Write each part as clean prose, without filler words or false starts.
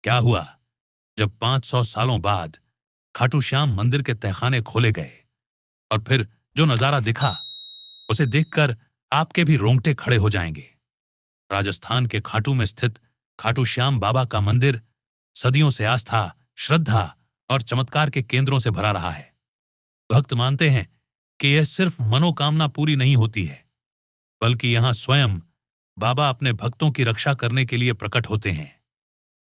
क्या हुआ जब 500 सालों बाद खाटू श्याम मंदिर के तहखाने खोले गए और फिर जो नजारा दिखा उसे देखकर आपके भी रोंगटे खड़े हो जाएंगे। राजस्थान के खाटू में स्थित खाटू श्याम बाबा का मंदिर सदियों से आस्था, श्रद्धा और चमत्कार के केंद्रों से भरा रहा है। भक्त मानते हैं कि यह सिर्फ मनोकामना पूरी नहीं होती है, बल्कि यहां स्वयं बाबा अपने भक्तों की रक्षा करने के लिए प्रकट होते हैं।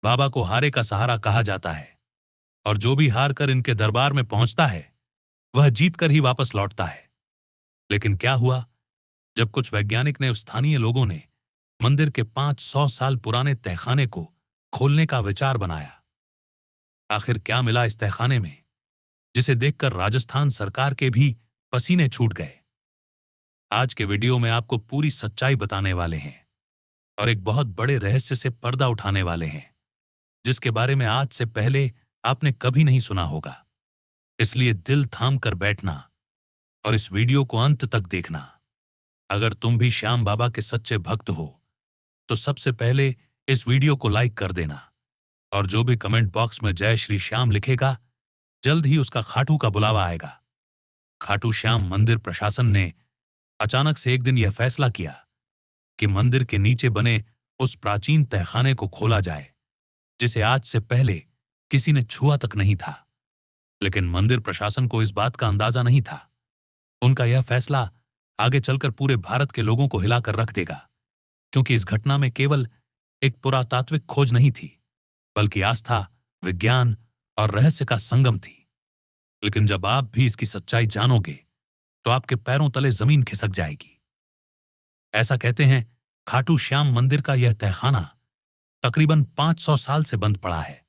बाबा को हारे का सहारा कहा जाता है और जो भी हार कर इनके दरबार में पहुंचता है वह जीत कर ही वापस लौटता है। लेकिन क्या हुआ जब कुछ वैज्ञानिक ने, स्थानीय लोगों ने मंदिर के 500 साल पुराने तहखाने को खोलने का विचार बनाया। आखिर क्या मिला इस तहखाने में जिसे देखकर राजस्थान सरकार के भी पसीने छूट गए। आज के वीडियो में आपको पूरी सच्चाई बताने वाले हैं और एक बहुत बड़े रहस्य से पर्दा उठाने वाले हैं जिसके बारे में आज से पहले आपने कभी नहीं सुना होगा। इसलिए दिल थाम कर बैठना और इस वीडियो को अंत तक देखना। अगर तुम भी श्याम बाबा के सच्चे भक्त हो तो सबसे पहले इस वीडियो को लाइक कर देना और जो भी कमेंट बॉक्स में जय श्री श्याम लिखेगा जल्द ही उसका खाटू का बुलावा आएगा। खाटू श्याम मंदिर प्रशासन ने अचानक से एक दिन यह फैसला किया कि मंदिर के नीचे बने उस प्राचीन तहखाने को खोला जाए जिसे आज से पहले किसी ने छुआ तक नहीं था। लेकिन मंदिर प्रशासन को इस बात का अंदाजा नहीं था। उनका यह फैसला आगे चलकर पूरे भारत के लोगों को हिलाकर रख देगा, क्योंकि इस घटना में केवल एक पुरातात्विक खोज नहीं थी, बल्कि आस्था, विज्ञान और रहस्य का संगम थी। लेकिन जब आप भी इसकी सच्चाई जानोगे तो आपके पैरों तले जमीन खिसक जाएगी। ऐसा कहते हैं खाटू श्याम मंदिर का यह तहखाना तकरीबन 500 साल से बंद पड़ा है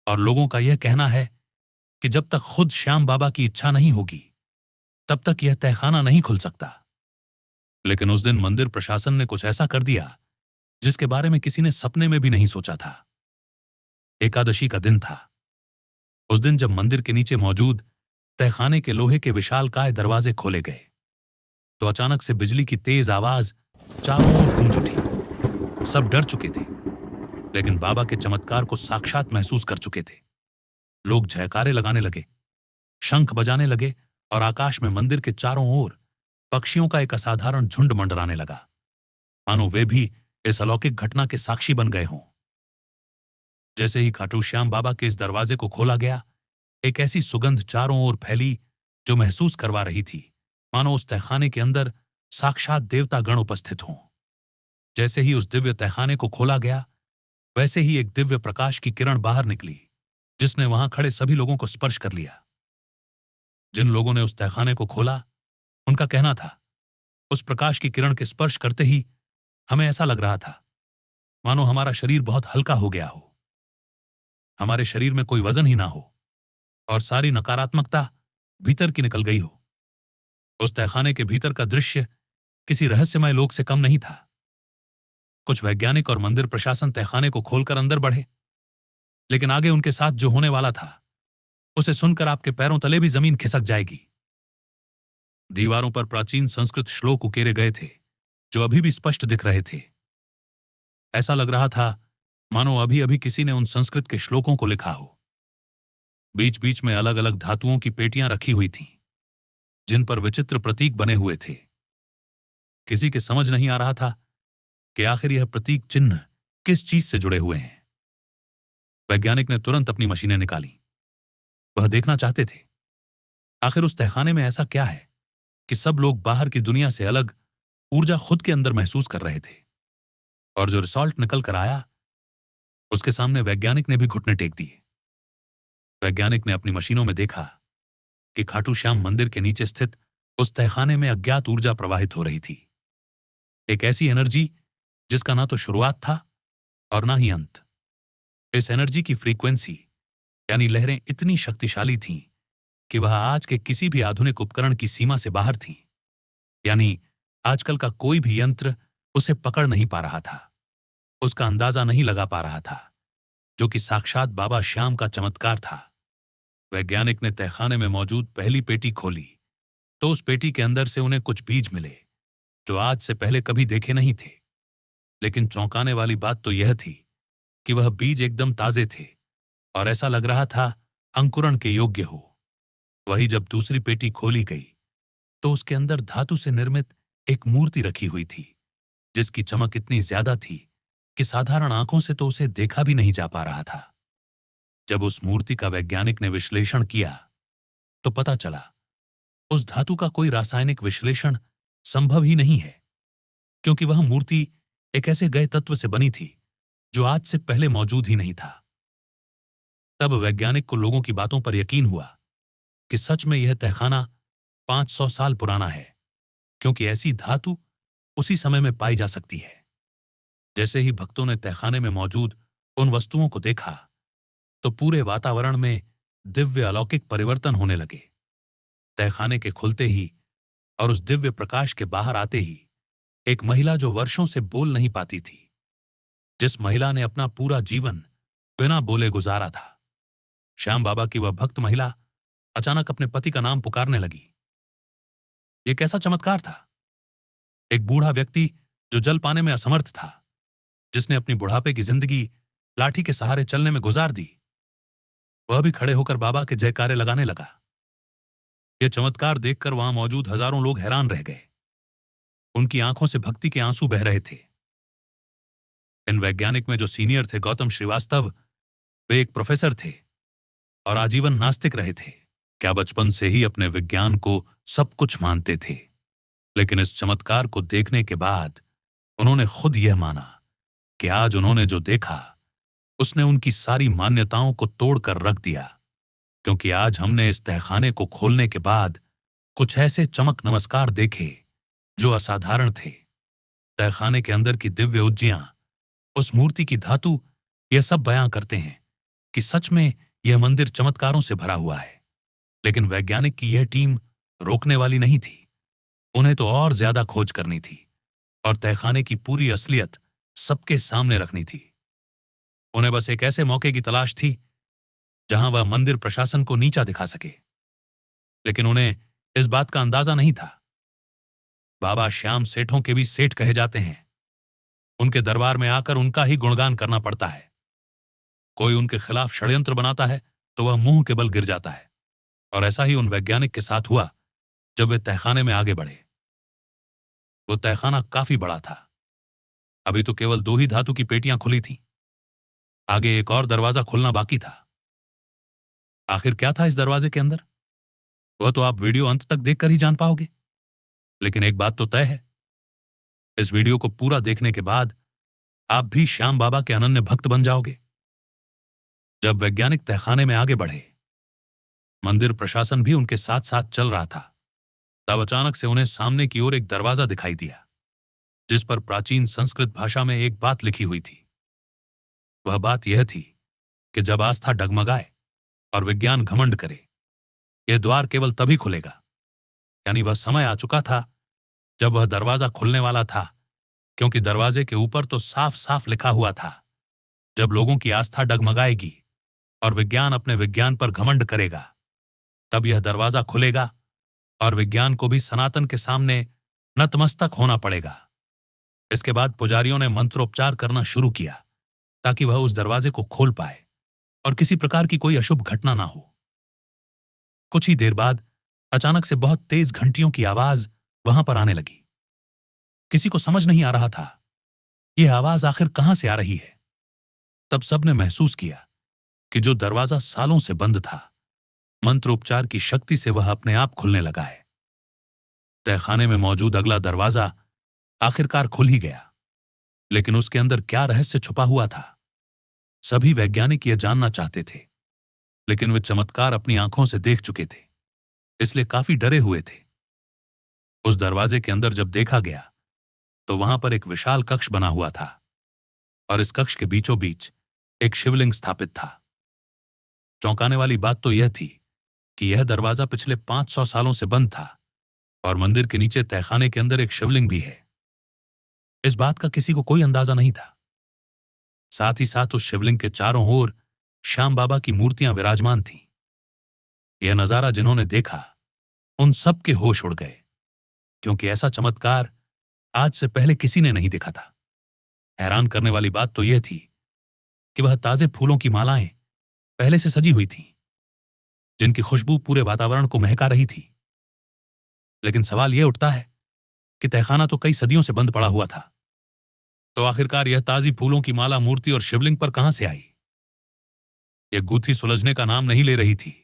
और लोगों का यह कहना है कि जब तक खुद श्याम बाबा की इच्छा नहीं होगी तब तक यह तहखाना नहीं खुल सकता। लेकिन उस दिन मंदिर प्रशासन ने कुछ ऐसा कर दिया जिसके बारे में किसी ने सपने में भी नहीं सोचा था। एकादशी का दिन था। उस दिन जब मंदिर के नीचे मौजूद तहखाने के लोहे के विशालकाय दरवाजे खोले गए तो अचानक से बिजली की तेज आवाज चारों ओर गूंज उठी। सब डर चुके थे, लेकिन बाबा के चमत्कार को साक्षात महसूस कर चुके थे। लोग जयकारे लगाने लगे, शंख बजाने लगे और आकाश में मंदिर के चारों ओर पक्षियों का एक असाधारण झुंड मंडराने लगा, मानो वे भी इस अलौकिक घटना के साक्षी बन गए हों। जैसे ही खाटू श्याम बाबा के इस दरवाजे को खोला गया, एक ऐसी सुगंध चारों ओर फैली जो महसूस करवा रही थी मानो उस तहखाने के अंदर साक्षात देवता गण उपस्थित हों। जैसे ही उस दिव्य तहखाने को खोला गया, वैसे ही एक दिव्य प्रकाश की किरण बाहर निकली जिसने वहां खड़े सभी लोगों को स्पर्श कर लिया। जिन लोगों ने उस तहखाने को खोला उनका कहना था, उस प्रकाश की किरण के स्पर्श करते ही हमें ऐसा लग रहा था मानो हमारा शरीर बहुत हल्का हो गया हो, हमारे शरीर में कोई वजन ही ना हो और सारी नकारात्मकता भीतर की निकल गई हो। उस तहखाने के भीतर का दृश्य किसी रहस्यमय लोक से कम नहीं था। कुछ वैज्ञानिक और मंदिर प्रशासन तहखाने को खोलकर अंदर बढ़े, लेकिन आगे उनके साथ जो होने वाला था उसे सुनकर आपके पैरों तले भी जमीन खिसक जाएगी। दीवारों पर प्राचीन संस्कृत श्लोक उकेरे गए थे जो अभी भी स्पष्ट दिख रहे थे। ऐसा लग रहा था मानो अभी अभी किसी ने उन संस्कृत के श्लोकों को लिखा हो। बीच बीच में अलग अलग धातुओं की पेटियां रखी हुई थीं, जिन पर विचित्र प्रतीक बने हुए थे। किसी के समझ नहीं आ रहा था कि आखिर यह प्रतीक चिन्ह किस चीज से जुड़े हुए हैं। वैज्ञानिक ने तुरंत अपनी मशीनें निकाली। वह देखना चाहते थे आखिर उस तहखाने में ऐसा क्या है कि सब लोग बाहर की दुनिया से अलग ऊर्जा खुद के अंदर महसूस कर रहे थे। और जो रिजल्ट निकल कर आया उसके सामने वैज्ञानिक ने भी घुटने टेक दिए। वैज्ञानिक ने अपनी मशीनों में देखा कि खाटू श्याम मंदिर के नीचे स्थित उस तहखाने में अज्ञात ऊर्जा प्रवाहित हो रही थी। एक ऐसी एनर्जी जिसका ना तो शुरुआत था और ना ही अंत। इस एनर्जी की फ्रीक्वेंसी यानी लहरें इतनी शक्तिशाली थीं कि वह आज के किसी भी आधुनिक उपकरण की सीमा से बाहर थीं। यानी आजकल का कोई भी यंत्र उसे पकड़ नहीं पा रहा था, उसका अंदाजा नहीं लगा पा रहा था, जो कि साक्षात बाबा श्याम का चमत्कार था। वैज्ञानिक ने तहखाने में मौजूद पहली पेटी खोली तो उस पेटी के अंदर से उन्हें कुछ बीज मिले जो आज से पहले कभी देखे नहीं थे। लेकिन चौंकाने वाली बात तो यह थी कि वह बीज एकदम ताजे थे और ऐसा लग रहा था अंकुरण के योग्य हो। वही जब दूसरी पेटी खोली गई तो उसके अंदर धातु से निर्मित एक मूर्ति रखी हुई थी, जिसकी चमक इतनी ज्यादा थी कि साधारण आंखों से तो उसे देखा भी नहीं जा पा रहा था। जब उस मूर्ति का वैज्ञानिक ने विश्लेषण किया तो पता चला उस धातु का कोई रासायनिक विश्लेषण संभव ही नहीं है, क्योंकि वह मूर्ति एक ऐसे गए तत्व से बनी थी जो आज से पहले मौजूद ही नहीं था। तब वैज्ञानिक को लोगों की बातों पर यकीन हुआ कि सच में यह तहखाना 500 साल पुराना है, क्योंकि ऐसी धातु उसी समय में पाई जा सकती है। जैसे ही भक्तों ने तहखाने में मौजूद उन वस्तुओं को देखा तो पूरे वातावरण में दिव्य अलौकिक परिवर्तन होने लगे। तहखाने के खुलते ही और उस दिव्य प्रकाश के बाहर आते ही एक महिला जो वर्षों से बोल नहीं पाती थी, जिस महिला ने अपना पूरा जीवन बिना बोले गुजारा था, श्याम बाबा की वह भक्त महिला अचानक अपने पति का नाम पुकारने लगी। यह कैसा चमत्कार था! एक बूढ़ा व्यक्ति जो जल पाने में असमर्थ था, जिसने अपनी बुढ़ापे की जिंदगी लाठी के सहारे चलने में गुजार दी, वह भी खड़े होकर बाबा के जयकारे लगाने लगा। यह चमत्कार देखकर वहां मौजूद हजारों लोग हैरान रह गए। उनकी आंखों से भक्ति के आंसू बह रहे थे। इन वैज्ञानिक में जो सीनियर थे, गौतम श्रीवास्तव, वे एक प्रोफेसर थे और आजीवन नास्तिक रहे थे। क्या बचपन से ही अपने विज्ञान को सब कुछ मानते थे, लेकिन इस चमत्कार को देखने के बाद उन्होंने खुद यह माना कि आज उन्होंने जो देखा उसने उनकी सारी मान्यताओं को तोड़कर रख दिया, क्योंकि आज हमने इस तहखाने को खोलने के बाद कुछ ऐसे चमक नमस्कार देखे जो असाधारण थे। तहखाने के अंदर की दिव्य उज्जियां, उस मूर्ति की धातु, यह सब बयां करते हैं कि सच में यह मंदिर चमत्कारों से भरा हुआ है। लेकिन वैज्ञानिक की यह टीम रोकने वाली नहीं थी। उन्हें तो और ज्यादा खोज करनी थी और तहखाने की पूरी असलियत सबके सामने रखनी थी। उन्हें बस एक ऐसे मौके की तलाश थी जहां वह मंदिर प्रशासन को नीचा दिखा सके। लेकिन उन्हें इस बात का अंदाजा नहीं था, बाबा श्याम सेठों के भी सेठ कहे जाते हैं। उनके दरबार में आकर उनका ही गुणगान करना पड़ता है। कोई उनके खिलाफ षड्यंत्र बनाता है तो वह मुंह के बल गिर जाता है। और ऐसा ही उन वैज्ञानिक के साथ हुआ जब वे तहखाने में आगे बढ़े। वो तहखाना काफी बड़ा था। अभी तो केवल 2 ही धातु की पेटियां खुली थीं। आगे एक और दरवाजा खुलना बाकी था। आखिर क्या था इस दरवाजे के अंदर, वह तो आप वीडियो अंत तक देखकर ही जान पाओगे। लेकिन एक बात तो तय है, इस वीडियो को पूरा देखने के बाद आप भी श्याम बाबा के अनन्य भक्त बन जाओगे। जब वैज्ञानिक तहखाने में आगे बढ़े, मंदिर प्रशासन भी उनके साथ साथ चल रहा था। तब अचानक से उन्हें सामने की ओर एक दरवाजा दिखाई दिया, जिस पर प्राचीन संस्कृत भाषा में एक बात लिखी हुई थी। वह बात यह थी कि जब आस्था डगमगाए और विज्ञान घमंड करे, यह द्वार केवल तभी खुलेगा, यानी वह समय आ चुका था जब वह दरवाजा खुलने वाला था, क्योंकि दरवाजे के ऊपर तो साफ साफ लिखा हुआ था, जब लोगों की आस्था डगमगाएगी और विज्ञान अपने विज्ञान पर घमंड करेगा, तब यह दरवाजा खुलेगा और विज्ञान को भी सनातन के सामने नतमस्तक होना पड़ेगा। इसके बाद पुजारियों ने मंत्रोपचार करना शुरू किया ताकि वह उस दरवाजे को खोल पाए और किसी प्रकार की कोई अशुभ घटना ना हो। कुछ ही देर बाद अचानक से बहुत तेज घंटियों की आवाज वहां पर आने लगी। किसी को समझ नहीं आ रहा था यह आवाज आखिर कहां से आ रही है। तब सबने महसूस किया कि जो दरवाजा सालों से बंद था, मंत्रोपचार की शक्ति से वह अपने आप खुलने लगा है। तहखाने में मौजूद अगला दरवाजा आखिरकार खुल ही गया, लेकिन उसके अंदर क्या रहस्य छुपा हुआ था, सभी वैज्ञानिक यह जानना चाहते थे। लेकिन वे चमत्कार अपनी आंखों से देख चुके थे, इसलिए काफी डरे हुए थे। उस दरवाजे के अंदर जब देखा गया तो वहां पर एक विशाल कक्ष बना हुआ था और इस कक्ष के बीचों बीच एक शिवलिंग स्थापित था। चौंकाने वाली बात तो यह थी कि यह दरवाजा पिछले 500 सालों से बंद था और मंदिर के नीचे तहखाने के अंदर एक शिवलिंग भी है। इस बात का किसी को कोई अंदाजा नहीं था। साथ ही साथ उस शिवलिंग के चारों ओर श्याम बाबा की मूर्तियां विराजमान थीं। यह नजारा जिन्होंने देखा उन सब के होश उड़ गए, क्योंकि ऐसा चमत्कार आज से पहले किसी ने नहीं देखा था। हैरान करने वाली बात तो यह थी कि वह ताजे फूलों की मालाएं पहले से सजी हुई थीं, जिनकी खुशबू पूरे वातावरण को महका रही थी। लेकिन सवाल यह उठता है कि तहखाना तो कई सदियों से बंद पड़ा हुआ था, तो आखिरकार यह ताजी फूलों की माला मूर्ति और शिवलिंग पर कहां से आई? यह गुत्थी सुलझने का नाम नहीं ले रही थी।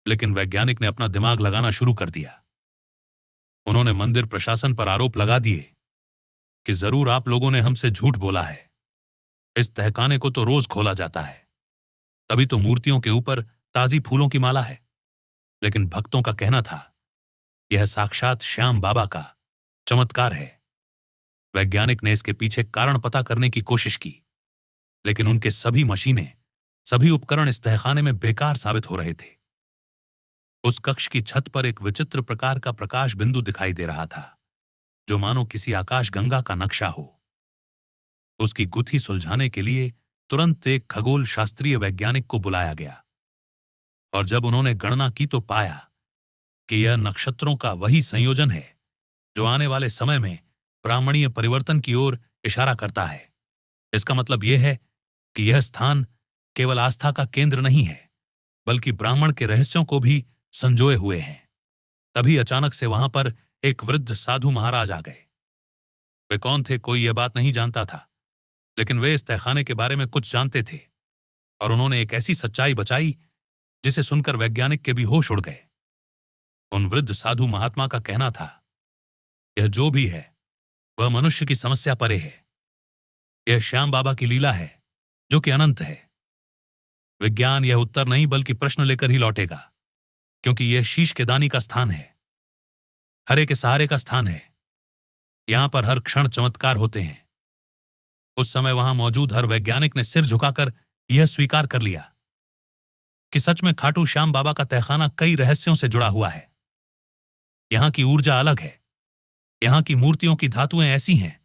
लेकिन वैज्ञानिक ने अपना दिमाग लगाना शुरू कर दिया। उन्होंने मंदिर प्रशासन पर आरोप लगा दिए कि जरूर आप लोगों ने हमसे झूठ बोला है। इस तहखाने को तो रोज खोला जाता है, तभी तो मूर्तियों के ऊपर ताजी फूलों की माला है। लेकिन भक्तों का कहना था यह साक्षात श्याम बाबा का चमत्कार है। वैज्ञानिक ने इसके पीछे कारण पता करने की कोशिश की, लेकिन उनके सभी मशीनें, सभी उपकरण इस तहखाने में बेकार साबित हो रहे थे। उस कक्ष की छत पर एक विचित्र प्रकार का प्रकाश बिंदु दिखाई दे रहा था, जो मानो किसी आकाश गंगा का नक्शा हो। उसकी गुत्थी सुलझाने के लिए तुरंत एक खगोल शास्त्रीय वैज्ञानिक को बुलाया गया, और जब उन्होंने गणना की तो पाया कि यह नक्षत्रों का वही संयोजन है जो आने वाले समय में ब्राह्मणीय परिवर्तन की ओर इशारा करता है। इसका मतलब यह है कि यह स्थान केवल आस्था का केंद्र नहीं है, बल्कि ब्राह्मण के रहस्यों को भी संजोए हुए हैं। तभी अचानक से वहां पर एक वृद्ध साधु महाराज आ गए। वे कौन थे, कोई यह बात नहीं जानता था, लेकिन वे इस तहखाने के बारे में कुछ जानते थे, और उन्होंने एक ऐसी सच्चाई बचाई जिसे सुनकर वैज्ञानिक के भी होश उड़ गए। उन वृद्ध साधु महात्मा का कहना था, यह जो भी है वह मनुष्य की समस्या परे है। यह श्याम बाबा की लीला है जो कि अनंत है। विज्ञान यह उत्तर नहीं बल्कि प्रश्न लेकर ही लौटेगा, क्योंकि यह शीश के दानी का स्थान है, हरे के सहारे का स्थान है। यहां पर हर क्षण चमत्कार होते हैं। उस समय वहां मौजूद हर वैज्ञानिक ने सिर झुकाकर यह स्वीकार कर लिया कि सच में खाटू श्याम बाबा का तहखाना कई रहस्यों से जुड़ा हुआ है। यहां की ऊर्जा अलग है। यहां की मूर्तियों की धातुएं ऐसी हैं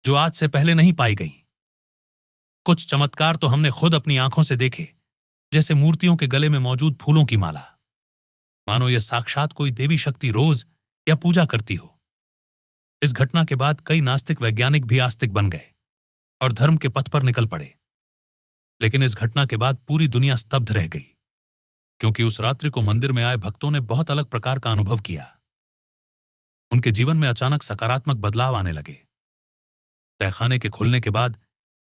जो आज से पहले नहीं पाई गई। कुछ चमत्कार तो हमने खुद अपनी आंखों से देखे, जैसे मूर्तियों के गले में मौजूद फूलों की माला, मानो यह साक्षात कोई देवी शक्ति रोज या पूजा करती हो। इस घटना के बाद कई नास्तिक वैज्ञानिक भी आस्तिक बन गए और धर्म के पथ पर निकल पड़े। लेकिन इस घटना के बाद पूरी दुनिया स्तब्ध रह गई, क्योंकि उस रात्रि को मंदिर में आए भक्तों ने बहुत अलग प्रकार का अनुभव किया। उनके जीवन में अचानक सकारात्मक बदलाव आने लगे। तहखाने के खुलने के बाद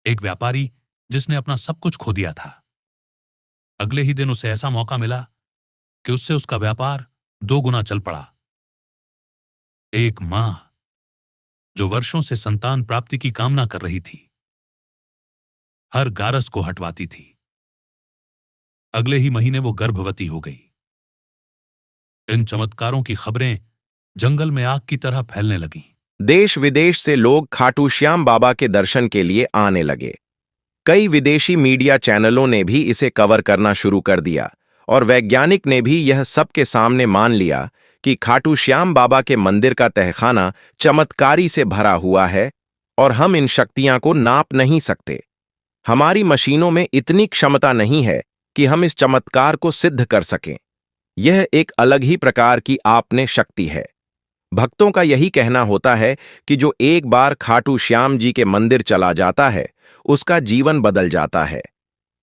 एक व्यापारी जिसने अपना सब कुछ खो दिया था, अगले ही दिन उसे ऐसा मौका मिला कि उससे उसका व्यापार 2 गुना चल पड़ा। एक मां जो वर्षों से संतान प्राप्ति की कामना कर रही थी, हर गारस को हटवाती थी, अगले ही महीने वो गर्भवती हो गई। इन चमत्कारों की खबरें जंगल में आग की तरह फैलने लगीं। देश विदेश से लोग खाटू श्याम बाबा के दर्शन के लिए आने लगे। कई विदेशी मीडिया चैनलों ने भी इसे कवर करना शुरू कर दिया, और वैज्ञानिक ने भी यह सबके सामने मान लिया कि खाटू श्याम बाबा के मंदिर का तहखाना चमत्कारी से भरा हुआ है, और हम इन शक्तियां को नाप नहीं सकते। हमारी मशीनों में इतनी क्षमता नहीं है कि हम इस चमत्कार को सिद्ध कर सकें। यह एक अलग ही प्रकार की आपने शक्ति है। भक्तों का यही कहना होता है कि जो एक बार खाटू श्याम जी के मंदिर चला जाता है, उसका जीवन बदल जाता है।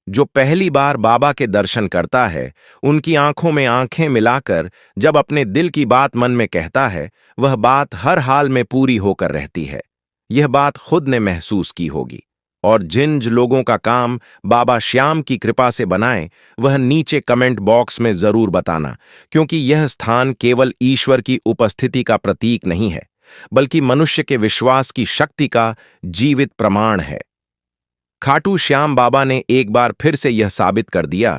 जो पहली बार बाबा के दर्शन करता है, उनकी आंखों में आंखें मिलाकर जब अपने दिल की बात मन में कहता है, वह बात हर हाल में पूरी होकर रहती है। यह बात खुद ने महसूस की होगी। और जिन लोगों का काम बाबा श्याम की कृपा से बनाए, वह नीचे कमेंट बॉक्स में जरूर बताना, क्योंकि यह स्थान केवल ईश्वर की उपस्थिति का प्रतीक नहीं है, बल्कि मनुष्य के विश्वास की शक्ति का जीवित प्रमाण है। खाटू श्याम बाबा ने एक बार फिर से यह साबित कर दिया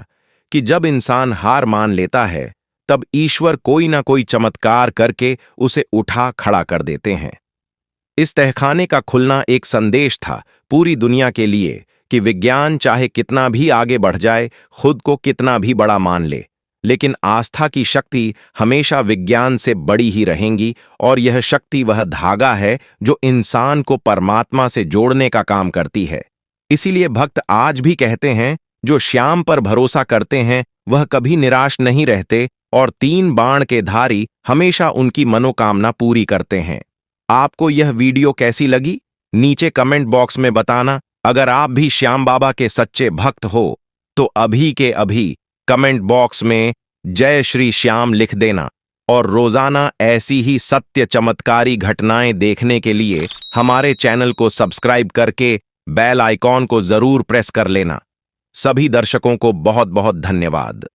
कि जब इंसान हार मान लेता है, तब ईश्वर कोई ना कोई चमत्कार करके उसे उठा खड़ा कर देते हैं। इस तहखाने का खुलना एक संदेश था पूरी दुनिया के लिए कि विज्ञान चाहे कितना भी आगे बढ़ जाए, खुद को कितना भी बड़ा मान ले, लेकिन आस्था की शक्ति हमेशा विज्ञान से बड़ी ही रहेंगी, और यह शक्ति वह धागा है जो इंसान को परमात्मा से जोड़ने का काम करती है। इसीलिए भक्त आज भी कहते हैं, जो श्याम पर भरोसा करते हैं वह कभी निराश नहीं रहते, और 3 बाण के धारी हमेशा उनकी मनोकामना पूरी करते हैं। आपको यह वीडियो कैसी लगी? नीचे कमेंट बॉक्स में बताना, अगर आप भी श्याम बाबा के सच्चे भक्त हो तो अभी के अभी कमेंट बॉक्स में जय श्री श्याम लिख देना और रोजाना ऐसी ही सत्य चमत्कारी घटनाएं देखने के लिए हमारे चैनल को सब्सक्राइब करके बेल आइकॉन को जरूर प्रेस कर लेना। सभी दर्शकों को बहुत बहुत धन्यवाद।